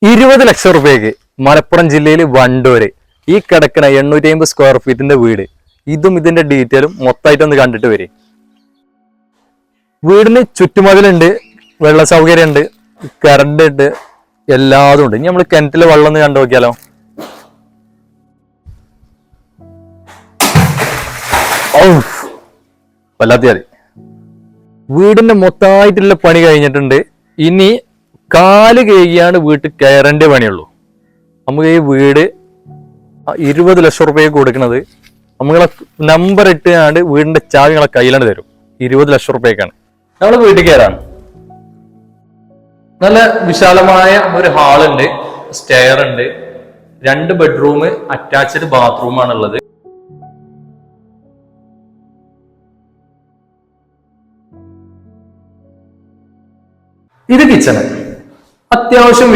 20 ലക്ഷം റുപ്യക്ക് മലപ്പുറം ജില്ലയിൽ വണ്ടൂര് ഈ കിടക്കുന്ന 850 സ്ക്വയർ ഫീറ്റിന്റെ വീട്. ഇതും ഇതിന്റെ ഡീറ്റെയിലും മൊത്തമായിട്ടൊന്ന് കണ്ടിട്ട് വരും. വീടിന് ചുറ്റുമതിലുണ്ട്, വെള്ള സൗകര്യം ഉണ്ട്, കറണ്ട് ഉണ്ട്, എല്ലാതും ഉണ്ട്. ഇനി നമ്മൾ കിണറ്റിലെ വെള്ളം ഒന്ന് കണ്ടു നോക്കിയാലോ. വല്ലാത്ത വീടിന്റെ മൊത്തമായിട്ടുള്ള പണി കഴിഞ്ഞിട്ടുണ്ട്. ഇനി കാല് കഴുകിയാണ് വീട്ടിൽ കയറേണ്ട പണിയുള്ളൂ. നമുക്ക് ഈ വീട് 20 ലക്ഷം റുപ്യക്ക് കൊടുക്കുന്നത് നമ്മളെ നമ്പർ ഇട്ടാണ്ട് വീടിന്റെ ചാവി നിങ്ങളെ കയ്യിലാണ് തരും. 20 ലക്ഷം റുപ്യക്കാണ് നമ്മൾ വീട്ടിൽ കയറാണ്. നല്ല വിശാലമായ ഒരു ഹാളുണ്ട്, സ്റ്റെയർ ഉണ്ട്, 2 ബെഡ്റൂം, അറ്റാച്ച്ഡ് ബാത്റൂമാണുള്ളത്. ഇത് കിച്ചണ്, അത്യാവശ്യം